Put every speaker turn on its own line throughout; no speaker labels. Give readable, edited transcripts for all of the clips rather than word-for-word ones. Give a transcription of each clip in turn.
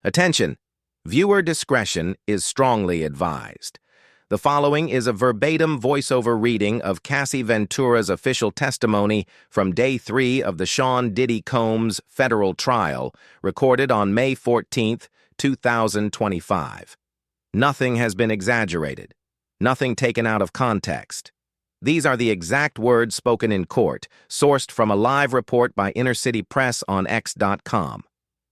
Attention! Viewer discretion is strongly advised. The following is a verbatim voiceover reading of Cassie Ventura's official testimony from Day 3 of the Sean Diddy Combs federal trial, recorded on May 14, 2025. Nothing has been exaggerated. Nothing taken out of context. These are the exact words spoken in court, sourced from a live report by Inner City Press on X.com.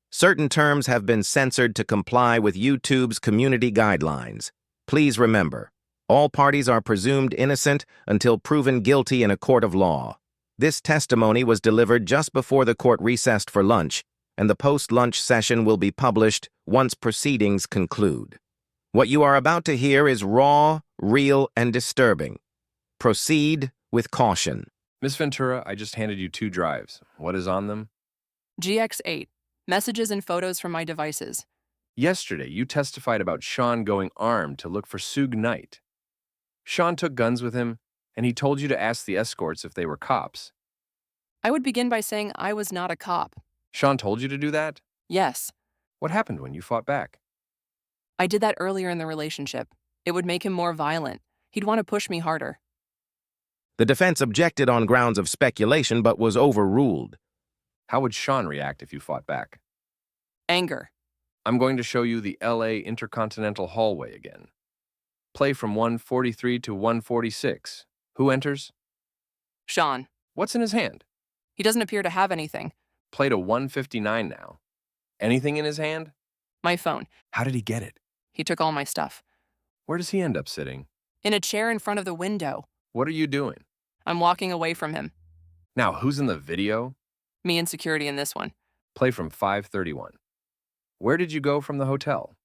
Certain terms have been censored to comply with YouTube's community guidelines. Please remember, all parties are presumed innocent until proven guilty in a court of law. This testimony was delivered just before the court recessed for lunch, and the post-lunch session will be published once proceedings conclude. What you are about to hear is raw, real, and disturbing. Proceed with caution.
Miss Ventura, I just handed you 2 drives. What is on them?
GX8. Messages and photos from my devices.
Yesterday, you testified about Sean going armed to look for Suge Knight. Sean took guns with him, and he told you to ask the escorts if they were cops.
I would begin by saying I was not a cop.
Sean told you to do that?
Yes.
What happened when you fought back?
I did that earlier in the relationship. It would make him more violent. He'd want to push me harder.
The defense objected on grounds of speculation but was overruled.
How would Sean react if you fought back?
Anger.
I'm going to show you the LA Intercontinental Hallway again. Play from 143 to 146. Who enters?
Sean.
What's in his hand?
He doesn't appear to have anything.
Play to 159 now. Anything in his hand?
My phone.
How did he get it?
He took all my stuff.
Where does he end up sitting?
In a chair in front of the window.
What are you doing?
I'm walking away from him.
Now, who's in the video?
Me and security in this one.
Play from 531. Where did you go from the hotel?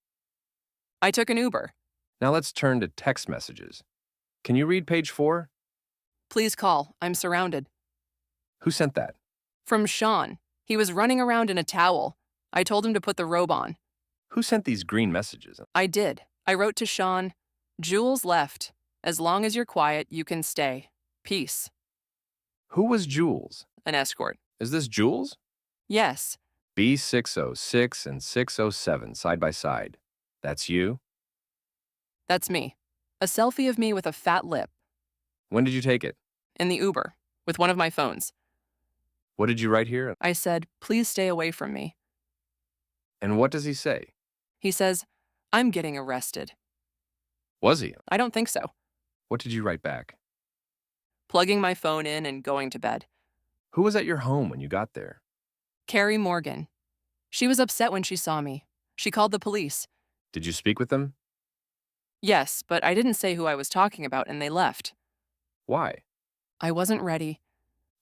I took an Uber.
Now let's turn to text messages. Can you read page 4?
Please call. I'm surrounded.
Who sent that?
From Sean. He was running around in a towel. I told him to put the robe on.
Who sent these green messages?
I did. I wrote to Sean, Jules left. As long as you're quiet, you can stay. Peace.
Who was Jules?
An escort.
Is this Jules?
Yes.
B606 and 607 side by side. That's you?
That's me. A selfie of me with a fat lip.
When did you take it?
In the Uber, with one of my phones.
What did you write here?
I said, please stay away from me.
And what does he say?
He says, I'm getting arrested.
Was he?
I don't think so.
What did you write back?
Plugging my phone in and going to bed.
Who was at your home when you got there?
Carrie Morgan. She was upset when she saw me. She called the police.
Did you speak with them?
Yes, but I didn't say who I was talking about and they left.
Why?
I wasn't ready.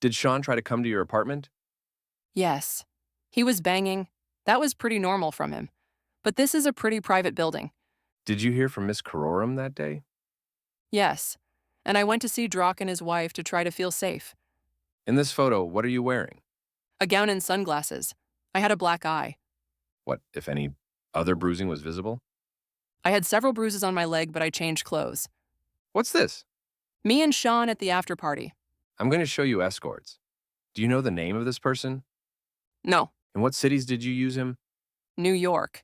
Did Sean try to come to your apartment?
Yes. He was banging. That was pretty normal from him. But this is a pretty private building.
Did you hear from Miss Courtroom that day?
Yes. And I went to see Drock and his wife to try to feel safe.
In this photo, what are you wearing?
A gown and sunglasses. I had a black eye.
What, if any, other bruising was visible?
I had several bruises on my leg, but I changed clothes.
What's this?
Me and Sean at the after party.
I'm going to show you escorts. Do you know the name of this person?
No.
In what cities did you use him?
New York.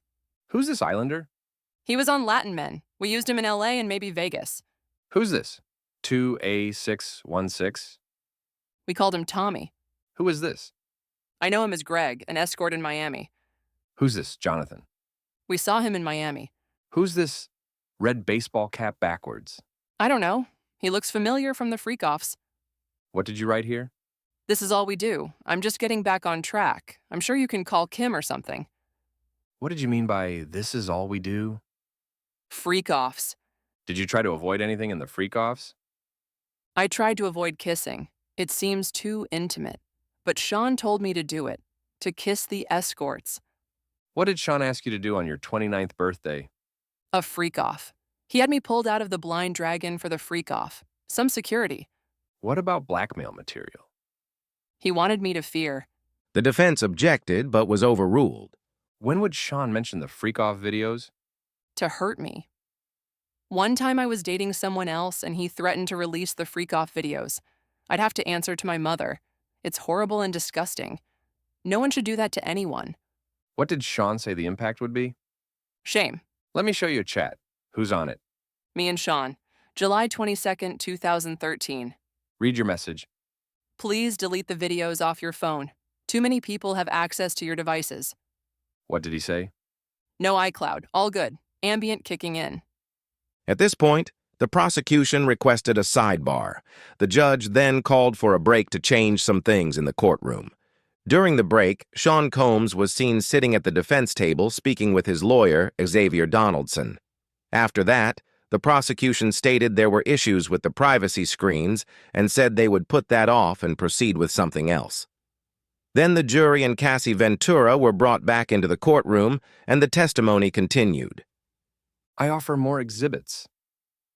Who's this islander?
He was on Latin Men. We used him in LA and maybe Vegas.
Who's this? 2A616?
We called him Tommy.
Who is this?
I know him as Greg, an escort in Miami.
Who's this? Jonathan.
We saw him in Miami.
Who's this red baseball cap backwards?
I don't know. He looks familiar from the freak-offs.
What did you write here?
This is all we do. I'm just getting back on track. I'm sure you can call Kim or something.
What did you mean by this is all we do?
Freak-offs.
Did you try to avoid anything in the freak-offs?
I tried to avoid kissing. It seems too intimate. But Sean told me to do it, to kiss the escorts.
What did Sean ask you to do on your 29th birthday?
A freak-off. He had me pulled out of the Blind Dragon for the freak-off. Some security.
What about blackmail material?
He wanted me to fear.
The defense objected but was overruled.
When would Sean mention the freak-off videos?
To hurt me. One time I was dating someone else and he threatened to release the freak-off videos. I'd have to answer to my mother. It's horrible and disgusting. No one should do that to anyone.
What did Sean say the impact would be?
Shame.
Let me show you a chat. Who's on it?
Me and Sean. July 22nd, 2013.
Read your message.
Please delete the videos off your phone. Too many people have access to your devices.
What did he say?
No iCloud. All good. Ambient kicking in.
At this point, the prosecution requested a sidebar. The judge then called for a break to change some things in the courtroom. During the break, Sean Combs was seen sitting at the defense table speaking with his lawyer, Xavier Donaldson. After that, the prosecution stated there were issues with the privacy screens and said they would put that off and proceed with something else. Then the jury and Cassie Ventura were brought back into the courtroom, and the testimony continued.
I offer more exhibits.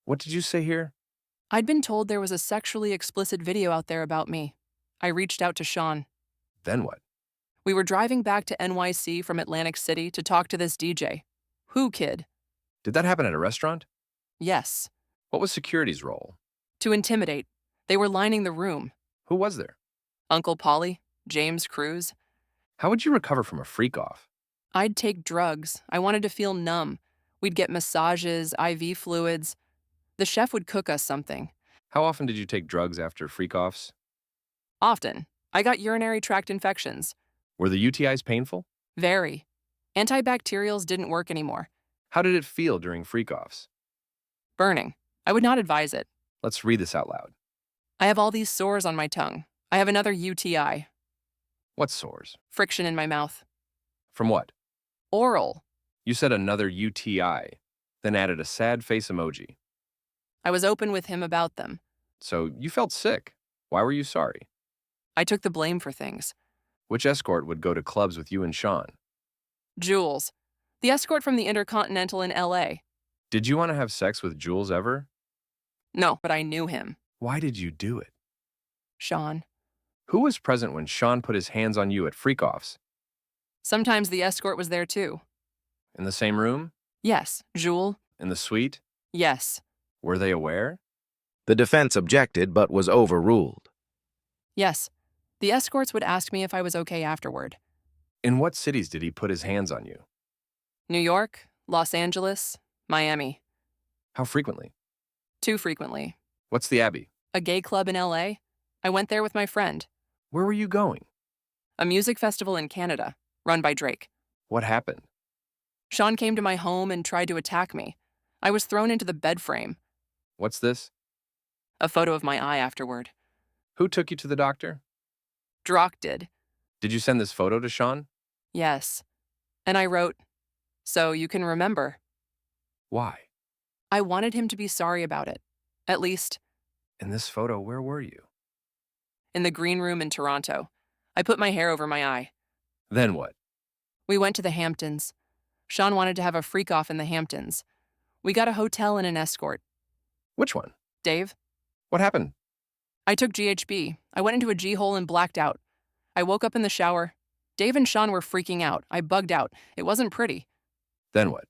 What did you say here?
I'd been told there was a sexually explicit video out there about me. I reached out to Sean.
Then what?
We were driving back to NYC from Atlantic City to talk to this DJ. Who kid?
Did that happen at a restaurant?
Yes.
What was security's role?
To intimidate. They were lining the room.
Who was there?
Uncle Polly, James Cruz.
How would you recover from a freak-off?
I'd take drugs. I wanted to feel numb. We'd get massages, IV fluids. The chef would cook us something.
How often did you take drugs after freak-offs?
Often. I got urinary tract infections.
Were the UTIs painful?
Very. Antibacterials didn't work anymore.
How did it feel during freak-offs?
Burning. I would not advise it.
Let's read this out loud.
I have all these sores on my tongue. I have another UTI.
What sores?
Friction in my mouth.
From what?
Oral.
You said another UTI, then added a sad face emoji.
I was open with him about them.
So you felt sick. Why were you sorry?
I took the blame for things.
Which escort would go to clubs with you and Sean?
Jules. The escort from the Intercontinental in LA.
Did you want to have sex with Jules ever?
No, but I knew him.
Why did you do it?
Sean.
Who was present when Sean put his hands on you at freak-offs?
Sometimes the escort was there too.
In the same room?
Yes. Jules.
In the suite?
Yes.
Were they aware?
The defense objected but was overruled.
Yes. The escorts would ask me if I was okay afterward.
In what cities did he put his hands on you?
New York, Los Angeles, Miami.
How frequently?
Too frequently.
What's the Abbey?
A gay club in LA. I went there with my friend.
Where were you going?
A music festival in Canada, run by Drake.
What happened?
Sean came to my home and tried to attack me. I was thrown into the bed frame.
What's this?
A photo of my eye afterward.
Who took you to the doctor?
Drock did.
Did you send this photo to Sean?
Yes. And I wrote, "So you can remember."
Why?
I wanted him to be sorry about it. At least,
In this photo, where were you?
in the green room in Toronto. I put my hair over my eye.
Then what?
We went to the Hamptons. Sean wanted to have a freak-off in the Hamptons. We got a hotel and an escort.
Which one?
Dave?
What happened?
I took GHB. I went into a G-hole and blacked out. I woke up in the shower. Dave and Sean were freaking out. I bugged out. It wasn't pretty.
Then what?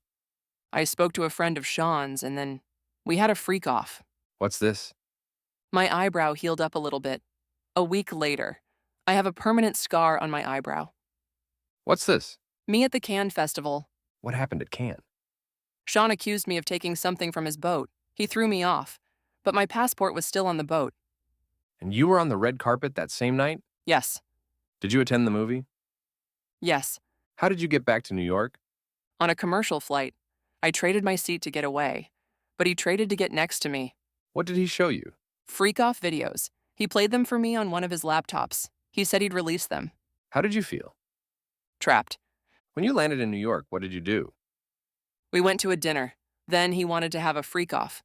I spoke to a friend of Sean's, and then we had a freak-off.
What's this?
My eyebrow healed up a little bit. A week later, I have a permanent scar on my eyebrow.
What's this?
Me at the Cannes Festival.
What happened at Cannes?
Sean accused me of taking something from his boat. He threw me off, but my passport was still on the boat.
And you were on the red carpet that same night?
Yes.
Did you attend the movie?
Yes.
How did you get back to New York?
On a commercial flight. I traded my seat to get away, but he traded to get next to me.
What did he show you?
Freak-off videos. He played them for me on one of his laptops. He said he'd release them.
How did you feel?
Trapped.
When you landed in New York, what did you do?
We went to a dinner. Then he wanted to have a freak-off.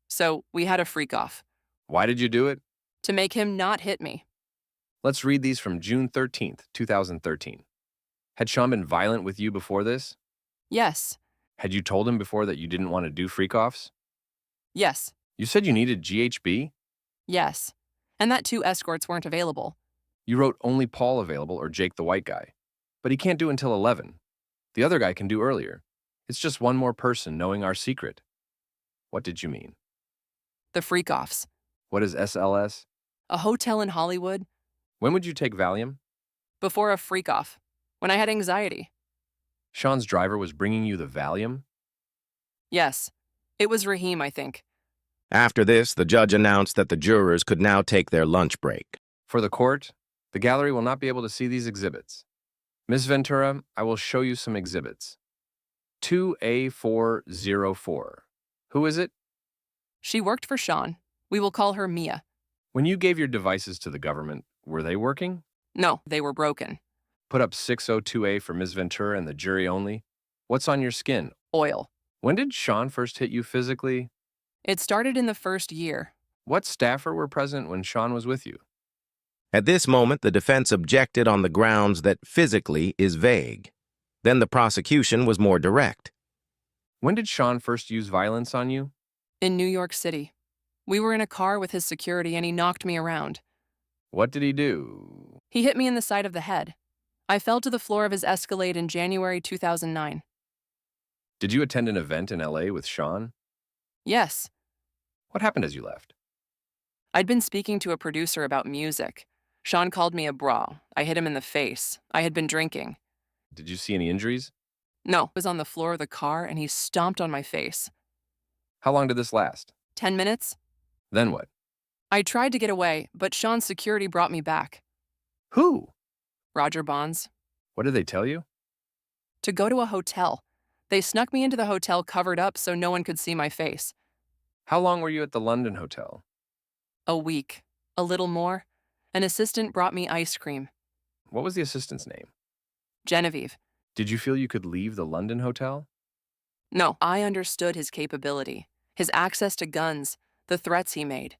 So we had a freak-off.
Why did you do it?
To make him not hit me.
Let's read these from June 13th, 2013. Had Sean been violent with you before this?
Yes.
Had you told him before that you didn't want to do freak-offs?
Yes.
You said you needed GHB?
Yes. And that 2 escorts weren't available.
You wrote only Paul available or Jake the white guy. But he can't do until 11. The other guy can do earlier. It's just one more person knowing our secret. What did you mean?
The freak-offs.
What is SLS?
A hotel in Hollywood.
When would you take Valium?
Before a freak-off. When I had anxiety.
Sean's driver was bringing you the Valium?
Yes. It was Raheem, I think.
After this, the judge announced that the jurors could now take their lunch break.
For the court, the gallery will not be able to see these exhibits. Ms. Ventura, I will show you some exhibits. 2A404. Who is it?
She worked for Sean. We will call her Mia.
When you gave your devices to the government, were they working?
No, they were broken.
Put up 602A for Ms. Ventura and the jury only. What's on your skin?
Oil.
When did Sean first hit you physically?
It started in the first year.
What staffer were present when Sean was with you?
At this moment, the defense objected on the grounds that physically is vague. Then the prosecution was more direct.
When did Sean first use violence on you?
In New York City. We were in a car with his security and he knocked me around.
What did he do?
He hit me in the side of the head. I fell to the floor of his Escalade in January 2009.
Did you attend an event in LA with Sean?
Yes.
What happened as you left?
I'd been speaking to a producer about music. Sean called me a bra. I hit him in the face. I had been drinking.
Did you see any injuries?
No, I was on the floor of the car and he stomped on my face.
How long did this last?
10 minutes?
Then what?
I tried to get away, but Sean's security brought me back.
Who?
Roger Bonds.
What did they tell you?
To go to a hotel. They snuck me into the hotel covered up so no one could see my face.
How long were you at the London hotel?
A week. A little more. An assistant brought me ice cream.
What was the assistant's name?
Genevieve.
Did you feel you could leave the London hotel?
No, I understood his capability, his access to guns, the threats he made.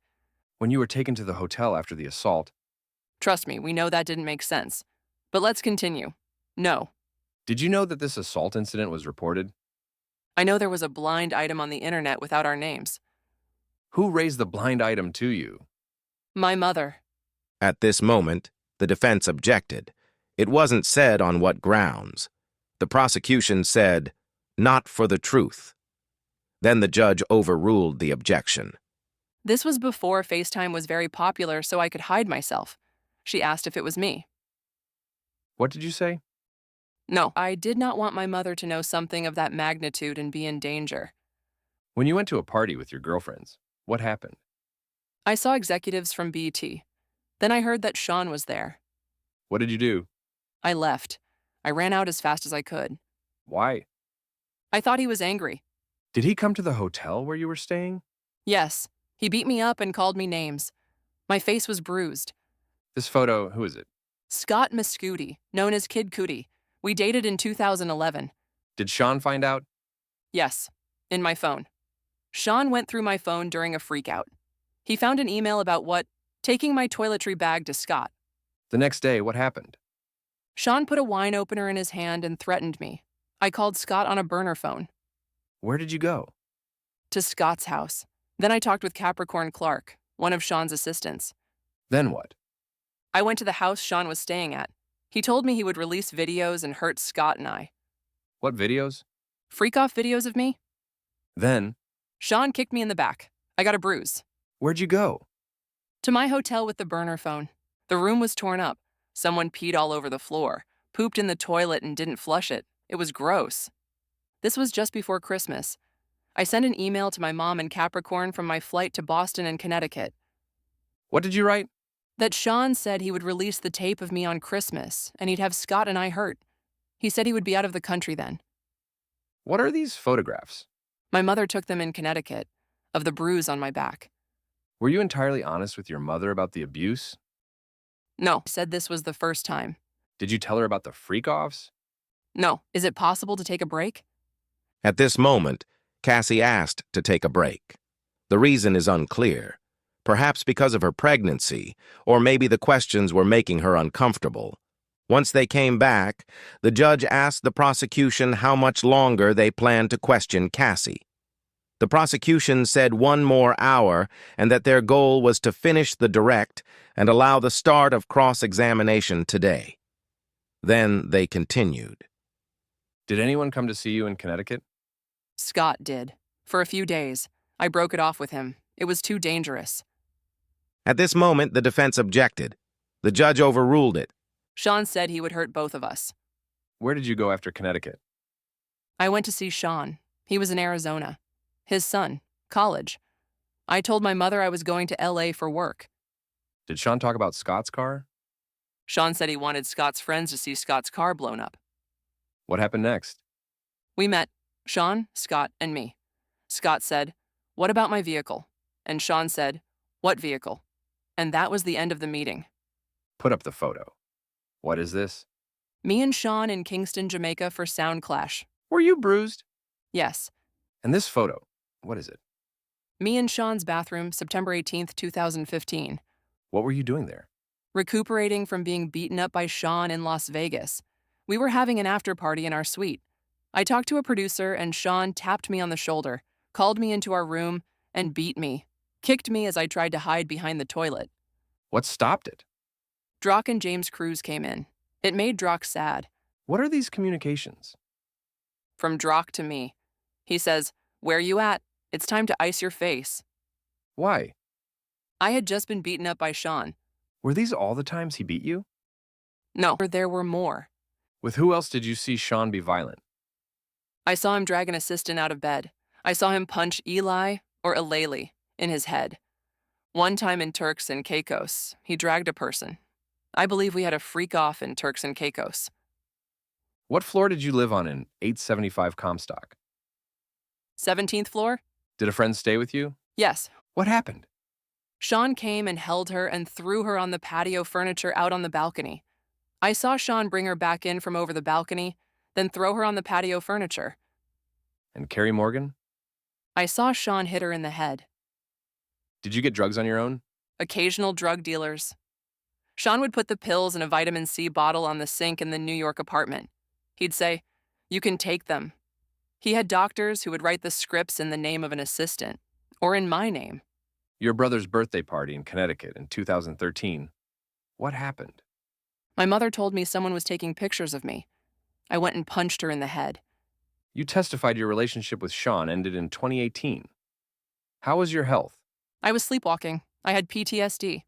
When you were taken to the hotel after the assault,
Trust me, we know that didn't make sense. But let's continue. No.
did you know that this assault incident was reported?
I know there was a blind item on the internet without our names.
Who raised the blind item to you?
My mother.
At this moment, the defense objected. It wasn't said on what grounds. The prosecution said, "Not for the truth." Then the judge overruled the objection.
This was before FaceTime was very popular, so I could hide myself. She asked if it was me.
What did you say?
No, I did not want my mother to know something of that magnitude and be in danger.
When you went to a party with your girlfriends, what happened?
I saw executives from BT. Then I heard that Sean was there.
What did you do?
I left. I ran out as fast as I could.
Why?
I thought he was angry.
Did he come to the hotel where you were staying?
Yes, he beat me up and called me names. My face was bruised.
This photo, who is it?
Scott Mescuti, known as Kid Cootie. We dated in 2011.
Did Sean find out?
Yes, in my phone. Sean went through my phone during a freakout. He found an email about taking my toiletry bag to Scott.
The next day, what happened?
Sean put a wine opener in his hand and threatened me. I called Scott on a burner phone.
Where did you go?
To Scott's house. Then I talked with Capricorn Clark, one of Sean's assistants.
Then what?
I went to the house Sean was staying at. He told me he would release videos and hurt Scott and I.
What videos?
Freak-off videos of me?
Then,
Sean kicked me in the back. I got a bruise.
where'd you go?
To my hotel with the burner phone. The room was torn up. Someone peed all over the floor, pooped in the toilet and didn't flush it. It was gross. This was just before Christmas. I sent an email to my mom in Capricorn from my flight to Boston and Connecticut.
What did you write?
That Sean said he would release the tape of me on Christmas, and he'd have Scott and I hurt. He said he would be out of the country then.
What are these photographs?
My mother took them in Connecticut, of the bruise on my back.
Were you entirely honest with your mother about the abuse?
No, said this was the first time.
Did you tell her about the freak-offs?
No, is it possible to take a break?
At this moment, Cassie asked to take a break. The reason is unclear. Perhaps because of her pregnancy, or maybe the questions were making her uncomfortable. Once they came back, the judge asked the prosecution how much longer they planned to question Cassie. The prosecution said 1 more hour and that their goal was to finish the direct and allow the start of cross-examination today. Then they continued.
Did anyone come to see you in Connecticut?
Scott did. For a few days. I broke it off with him. It was too dangerous.
At this moment, the defense objected. The judge overruled it.
Sean said he would hurt both of us.
Where did you go after Connecticut?
I went to see Sean. He was in Arizona. His son, college. I told my mother I was going to LA for work.
Did Sean talk about Scott's car?
Sean said he wanted Scott's friends to see Scott's car blown up.
What happened next?
We met, Sean, Scott, and me. Scott said, "What about my vehicle?" And Sean said, "What vehicle?" And that was the end of the meeting.
Put up the photo. What is this?
Me and Sean in Kingston, Jamaica for Sound Clash.
Were you bruised?
Yes.
And this photo, what is it?
Me in Sean's bathroom, September 18th, 2015.
What were you doing there?
Recuperating from being beaten up by Sean in Las Vegas. We were having an after party in our suite. I talked to a producer and Sean tapped me on the shoulder, called me into our room, and beat me. Kicked me as I tried to hide behind the toilet.
What stopped it?
Drock and James Cruz came in. It made Drock sad.
What are these communications?
From Drock to me. He says, "Where you at? It's time to ice your face."
Why?
I had just been beaten up by Sean.
Were these all the times he beat you?
No, there were more.
With who else did you see Sean be violent?
I saw him drag an assistant out of bed. I saw him punch Eli, or Aleli, in his head. One time in Turks and Caicos, he dragged a person. I believe we had a freak-off in Turks and Caicos.
What floor did you live on in 875 Comstock?
17th floor?
Did a friend stay with you?
Yes.
What happened?
Sean came and held her and threw her on the patio furniture out on the balcony. I saw Sean bring her back in from over the balcony, then throw her on the patio furniture.
And Carrie Morgan?
I saw Sean hit her in the head.
Did you get drugs on your own?
Occasional drug dealers. Sean would put the pills in a vitamin C bottle on the sink in the New York apartment. He'd say, "You can take them." He had doctors who would write the scripts in the name of an assistant, or in my name.
Your brother's birthday party in Connecticut in 2013. What happened?
My mother told me someone was taking pictures of me. I went and punched her in the head.
You testified your relationship with Sean ended in 2018. How was your health?
I was sleepwalking. I had PTSD.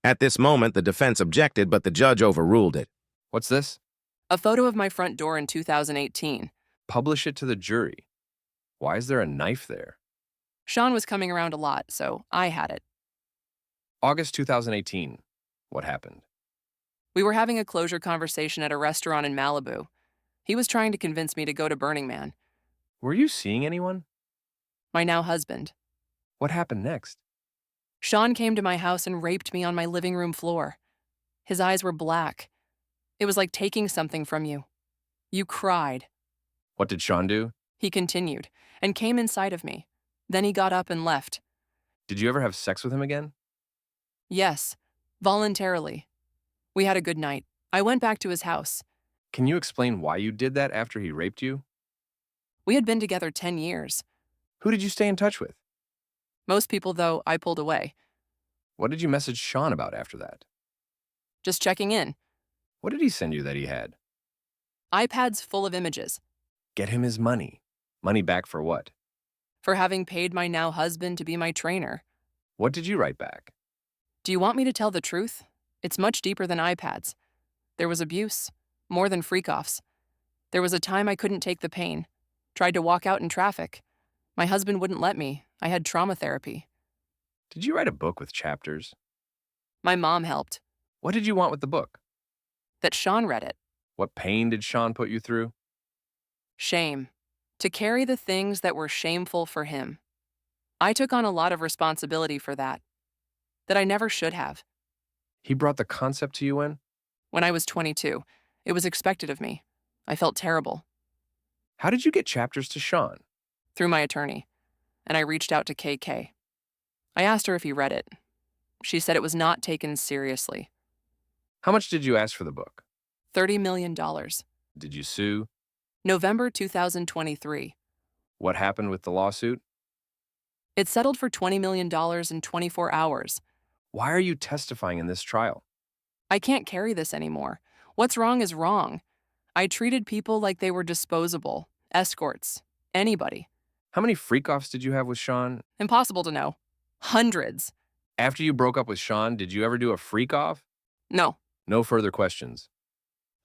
At this moment, the defense objected, but the judge overruled it.
What's this?
A photo of my front door in 2018.
Publish it to the jury. Why is there a knife there?
Sean was coming around a lot, so I had it.
August 2018. What happened?
We were having a closure conversation at a restaurant in Malibu. He was trying to convince me to go to Burning Man.
Were you seeing anyone?
My now husband.
What happened next?
Sean came to my house and raped me on my living room floor. His eyes were black. It was like taking something from you. You cried.
What did Sean do?
He continued and came inside of me. Then he got up and left.
Did you ever have sex with him again?
Yes, voluntarily. We had a good night. I went back to his house.
Can you explain why you did that after he raped you?
We had been together 10 years.
Who did you stay in touch with?
Most people, though, I pulled away.
What did you message Sean about after that?
Just checking in.
What did he send you that he had?
iPads full of images.
Get him his money. Money back for what?
For having paid my now husband to be my trainer.
What did you write back?
Do you want me to tell the truth? It's much deeper than iPads. There was abuse, more than freak-offs. There was a time I couldn't take the pain. Tried to walk out in traffic. My husband wouldn't let me. I had trauma therapy.
Did you write a book with chapters?
My mom helped.
What did you want with the book?
That Sean read it.
What pain did Sean put you through?
Shame. To carry the things that were shameful for him. I took on a lot of responsibility for that I never should have.
He brought the concept to you
When I was 22, it was expected of me. I felt terrible.
How did you get chapters to Sean?
Through my attorney, and I reached out to KK. I asked her if he read it. She said it was not taken seriously.
How much did you ask for the book?
$30 million.
Did you sue?
November 2023.
What happened with the lawsuit?
It settled for $20 million in 24 hours.
Why are you testifying in this trial?
I can't carry this anymore. What's wrong is wrong. I treated people like they were disposable, escorts, anybody.
How many freak-offs did you have with Sean?
Impossible to know. Hundreds.
After you broke up with Sean, did you ever do a freak-off?
No.
No further questions.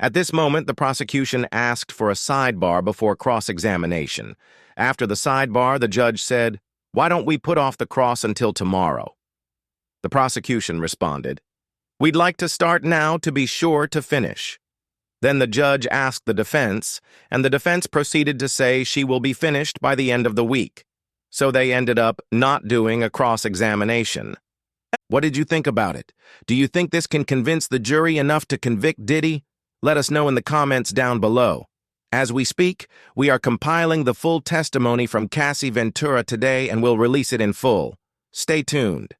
At this moment, the prosecution asked for a sidebar before cross-examination. After the sidebar, the judge said, "Why don't we put off the cross until tomorrow?" The prosecution responded, "We'd like to start now to be sure to finish." Then the judge asked the defense, and the defense proceeded to say she will be finished by the end of the week. So they ended up not doing a cross-examination. What did you think about it? Do you think this can convince the jury enough to convict Diddy? Let us know in the comments down below. As we speak, we are compiling the full testimony from Cassie Ventura today and will release it in full. Stay tuned.